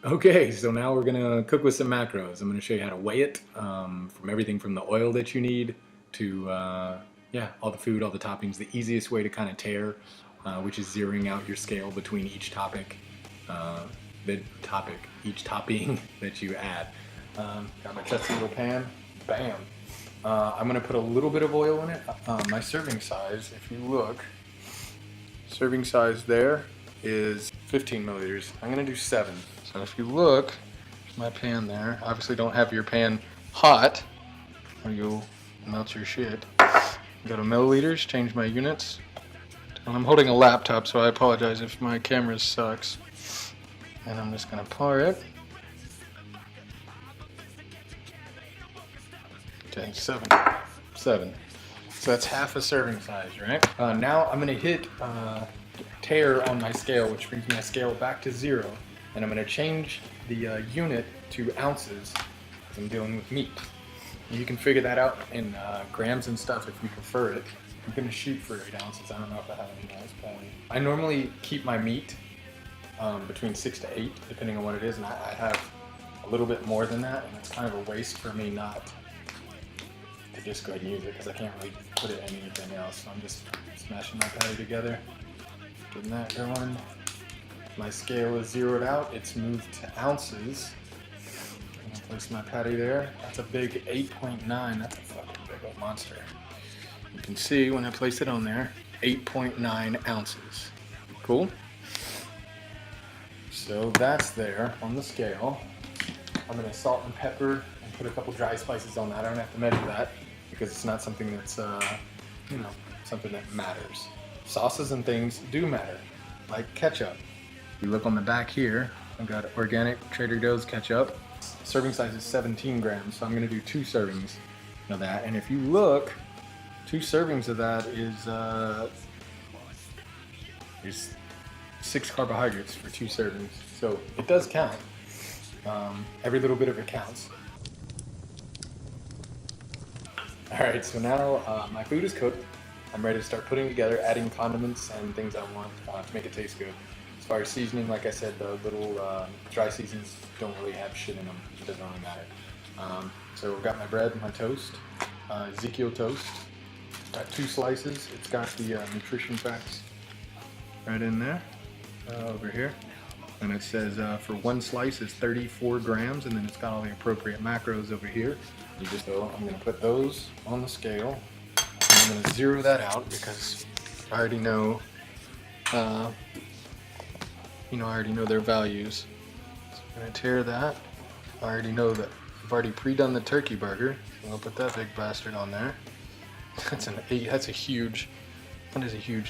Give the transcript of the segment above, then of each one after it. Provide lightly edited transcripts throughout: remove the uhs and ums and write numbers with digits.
Okay, so now we're gonna cook with some macros. I'm gonna show you how to weigh it, from everything from the oil that you need to, yeah, all the food, all the toppings. The easiest way to kind of tear, which is zeroing out your scale between each uh, each topping that you add. Got my trusty little pan, bam. I'm gonna put a little bit of oil in it. My serving size, if you look, serving size there is 15 milliliters. I'm gonna do 7. So if you look, my pan there, obviously don't have your pan hot or you'll melt your shit. Go to milliliters, change my units. And I'm holding a laptop, so I apologize if my camera sucks. And I'm just gonna pour it. Okay, 7. So that's half a serving size, right? Now I'm gonna hit tear on my scale, which brings my scale back to 0. And I'm gonna change the unit to ounces, because I'm dealing with meat. You can figure that out in grams and stuff if you prefer it. I'm gonna shoot for 8 ounces. I don't know if I have any nice point. I normally keep my meat between 6 to 8, depending on what it is, and I have a little bit more than that, and it's kind of a waste for me not to just go ahead and use it, because I can't really put it in anything else. So I'm just smashing my patty together, getting that going. My scale is zeroed out. It's moved to ounces. I'm gonna place my patty there. That's a big 8.9. That's a fucking big old monster. You can see when I place it on there, 8.9 ounces. Cool? So that's there on the scale. I'm gonna salt and pepper and put a couple dry spices on that. I don't have to measure that because it's not something that's, something that matters. Sauces and things do matter, like ketchup. You look on the back here, I've got organic Trader Joe's ketchup. Serving size is 17 grams, so I'm gonna do 2 servings of that. And if you look, 2 servings of that is 6 carbohydrates for 2 servings. So it does count. Every little bit of it counts. All right, so now my food is cooked. I'm ready to start putting together, adding condiments and things I want to make it taste good. As far as seasoning, like I said, the little dry seasons don't really have shit in them. It doesn't really matter. So I've got my bread and my toast, Ezekiel toast. Got 2 slices. It's got the nutrition facts right in there, over here. And it says for 1 slice is 34 grams, and then it's got all the appropriate macros over here. I'm gonna put those on the scale. I'm gonna zero that out because I already know, I already know their values. So I'm gonna tear that. I already know that I've already pre-done the turkey burger. So I'll put that big bastard on there. That is a huge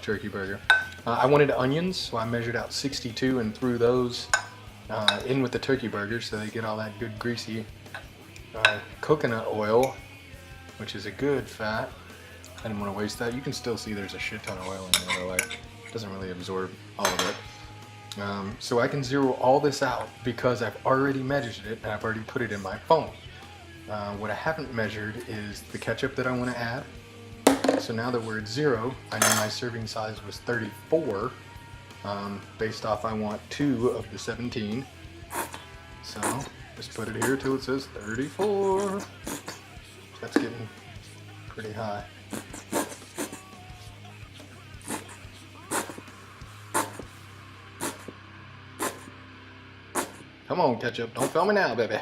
turkey burger. I wanted onions, so I measured out 62 and threw those in with the turkey burger so they get all that good greasy coconut oil, which is a good fat. I didn't want to waste that. You can still see there's a shit ton of oil in there, though. Like, it doesn't really absorb all of it. So I can zero all this out because I've already measured it and I've already put it in my phone. What I haven't measured is the ketchup that I want to add. So now that we're at 0, I know my serving size was 34. Based off I want 2 of the 17. So just put it here till it says 34. That's getting pretty high. Come on, ketchup, don't fail me now, baby.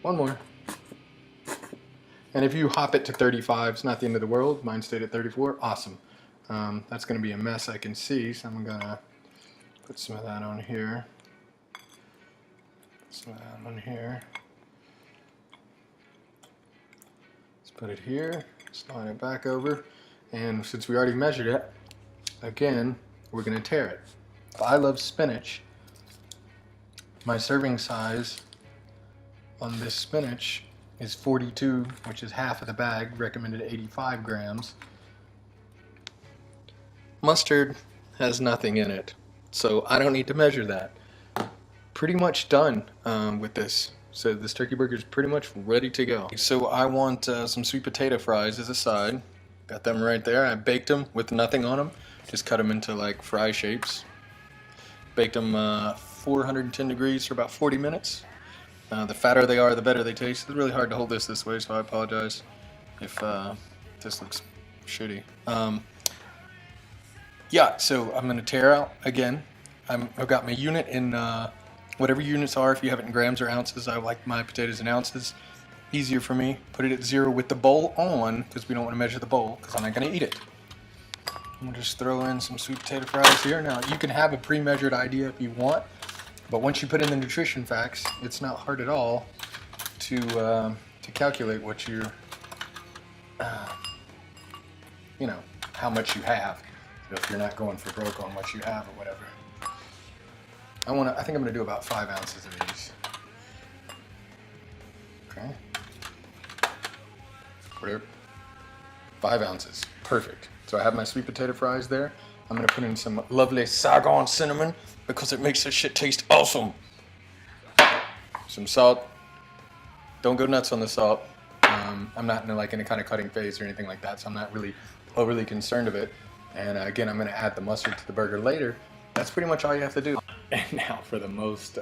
One more. And if you hop it to 35, it's not the end of the world. Mine stayed at 34, awesome. That's gonna be a mess I can see, so I'm gonna put some of that on here. Some of that on here. Let's put it here, slide it back over. And since we already measured it, again, we're gonna tear it. I love spinach. My serving size on this spinach is 42, which is half of the bag, recommended 85 grams. Mustard has nothing in it, so I don't need to measure that. Pretty much done with this. So this turkey burger is pretty much ready to go. So I want some sweet potato fries as a side. Got them right there. I baked them with nothing on them. Just cut them into like fry shapes. Baked them 104, 110 degrees for about 40 minutes. The fatter they are, the better they taste. It's really hard to hold this way, so I apologize if this looks shitty. Yeah, so I'm gonna tear out again. I've got my unit in whatever units are. If you have it in grams or ounces, I like my potatoes in ounces. Easier for me. Put it at 0 with the bowl on, because we don't want to measure the bowl, because I'm not gonna eat it. I'm gonna just throw in some sweet potato fries here. Now you can have a pre-measured idea if you want, but once you put in the nutrition facts, it's not hard at all to calculate what you know, how much you have. So if you're not going for broke on what you have or whatever. I think I'm gonna do about 5 ounces of these. Okay. Whatever. 5 ounces. Perfect. So I have my sweet potato fries there. I'm gonna put in some lovely Saigon cinnamon because it makes this shit taste awesome. Some salt. Don't go nuts on the salt. I'm not in any kind of cutting phase or anything like that, so I'm not really overly concerned of it. And again, I'm gonna add the mustard to the burger later. That's pretty much all you have to do. And now for the most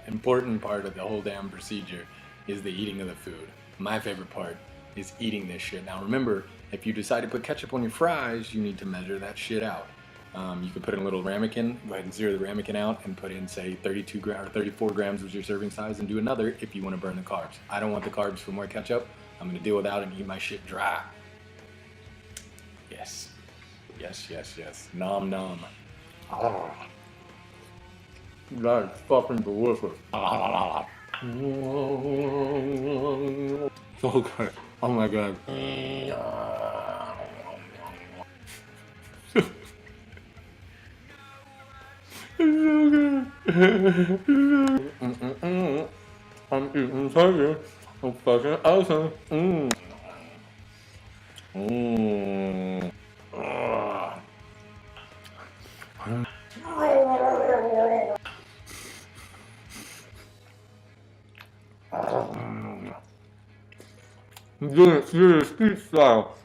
important part of the whole damn procedure is the eating of the food. My favorite part is eating this shit. Now remember, if you decide to put ketchup on your fries, you need to measure that shit out. You can put in a little ramekin, go ahead and zero the ramekin out and put in, say, 34 grams was your serving size, and do another if you want to burn the carbs. I don't want the carbs for more ketchup. I'm gonna deal without it and eat my shit dry. Yes. Yes, yes, yes. Nom nom. Oh. That's fucking delicious. So good. Oh my god. It's so good. I'm eating tiger. I'm fucking awesome. I'm doing it serious Pete style.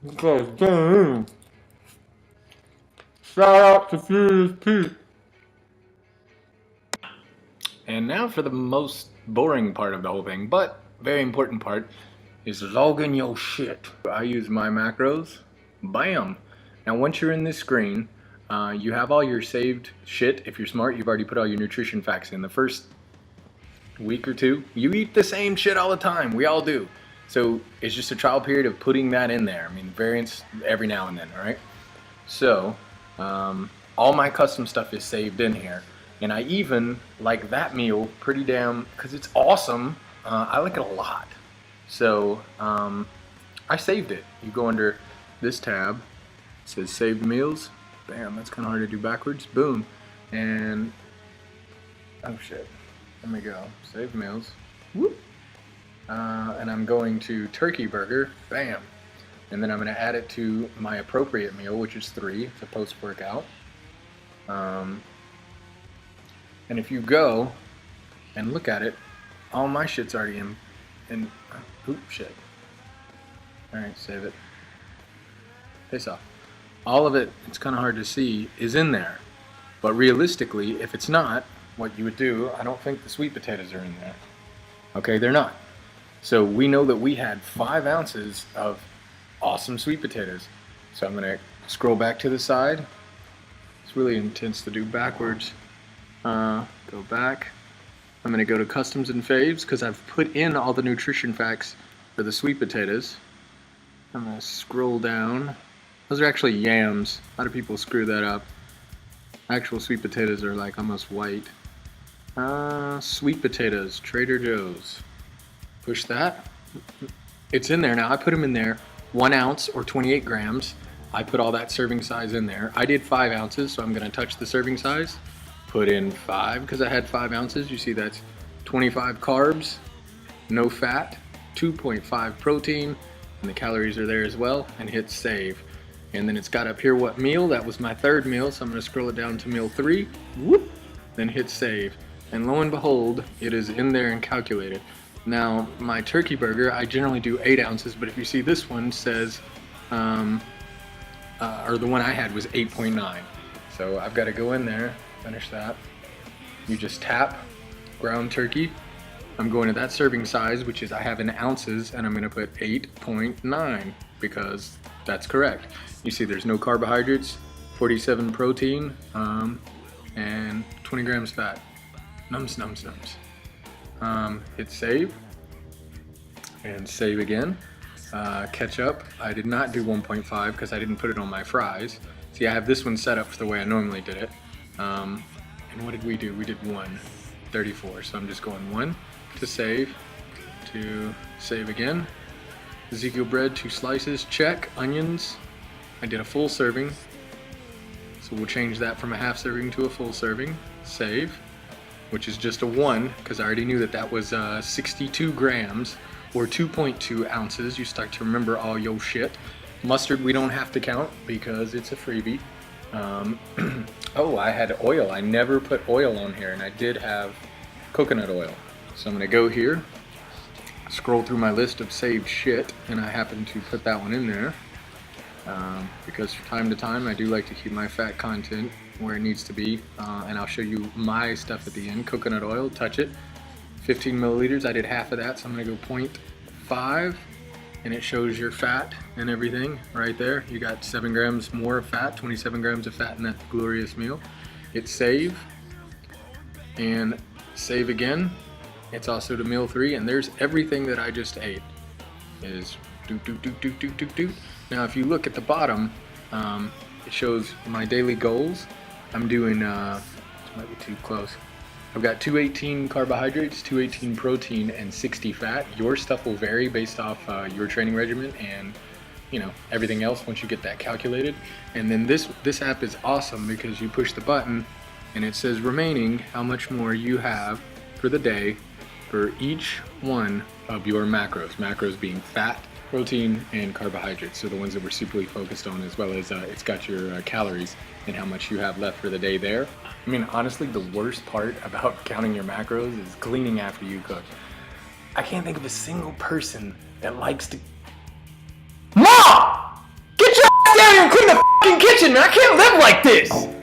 Because damn. Shout out to Furious Pete. And now for the most boring part of the whole thing, but very important part, is logging your shit. I use my macros. Bam! Now once you're in this screen, you have all your saved shit. If you're smart, you've already put all your nutrition facts in. The first week or two, you eat the same shit all the time. We all do. So it's just a trial period of putting that in there. I mean, variance every now and then, all right? So all my custom stuff is saved in here. And I even like that meal pretty damn, because it's awesome. I like it a lot. So I saved it. You go under this tab, it says saved meals. Bam, that's kind of hard to do backwards. Boom. And, oh shit. Let me go. Saved meals. Whoop. And I'm going to turkey burger. Bam. And then I'm going to add it to my appropriate meal, which is 3. It's a post-workout. And if you go and look at it, all my shit's already in oop, shit. Alright, save it. Face off. All of it, it's kind of hard to see, is in there. But realistically, if it's not, what you would do, I don't think the sweet potatoes are in there. Okay, they're not. So we know that we had 5 ounces of awesome sweet potatoes. So I'm gonna scroll back to the side. It's really intense to do backwards. Go back. I'm gonna go to customs and faves because I've put in all the nutrition facts for the sweet potatoes. I'm gonna scroll down. Those are actually yams. A lot of people screw that up. Actual sweet potatoes are like almost white. Sweet potatoes, Trader Joe's. Push that. It's in there now. I put them in there. 1 ounce or 28 grams. I put all that serving size in there. I did 5 ounces, so I'm gonna touch the serving size. Put in 5 because I had 5 ounces. You see that's 25 carbs, no fat, 2.5 protein, and the calories are there as well, and hit save. And then it's got up here what meal. That was my 3rd meal, so I'm gonna scroll it down to meal 3. Whoop, then hit save. And lo and behold, it is in there and calculated. Now, my turkey burger, I generally do 8 ounces, but if you see this one says, or the one I had was 8.9. So I've got to go in there, finish that. you just tap ground turkey. I'm going to that serving size, which is I have in ounces, and I'm going to put 8.9 because that's correct. You see there's no carbohydrates, 47 protein, and 20 grams fat. Nums, nums, nums. Hit save, and save again. Ketchup, I did not do 1.5 because I didn't put it on my fries. See, I have this one set up the way I normally did it. And what did we do? We did 1.34, so I'm just going 1 to save again. Ezekiel bread, 2 slices, check. Onions, I did a full serving, so we'll change that from a half serving to a full serving. Save, which is just a 1 because I already knew that that was 62 grams or 2.2 ounces. You start to remember all your shit. Mustard we don't have to count because it's a freebie. Oh, I had oil. I never put oil on here, and I did have coconut oil. So I'm gonna go here, scroll through my list of saved shit, and I happen to put that one in there because from time to time I do like to keep my fat content where it needs to be, and I'll show you my stuff at the end. Coconut oil, touch it, 15 milliliters. I did half of that, so I'm gonna go 0.5, and it shows your fat and everything right there. You got 7 grams more of fat, 27 grams of fat in that glorious meal. Hit save and save again. It's also to meal 3, and there's everything that I just ate is do. Now if you look at the bottom, it shows my daily goals. I'm doing, this might be too close. I've got 218 carbohydrates, 218 protein, and 60 fat. Your stuff will vary based off your training regimen and everything else once you get that calculated. And then this app is awesome because you push the button and it says remaining how much more you have for the day for each one of your macros. Macros being fat, protein, and carbohydrates. So the ones that we're superly focused on, as well as it's got your calories and how much you have left for the day there. I mean, honestly, the worst part about counting your macros is cleaning after you cook. I can't think of a single person that likes to... Mom! Get your ass down here and clean the fucking kitchen, man! I can't live like this!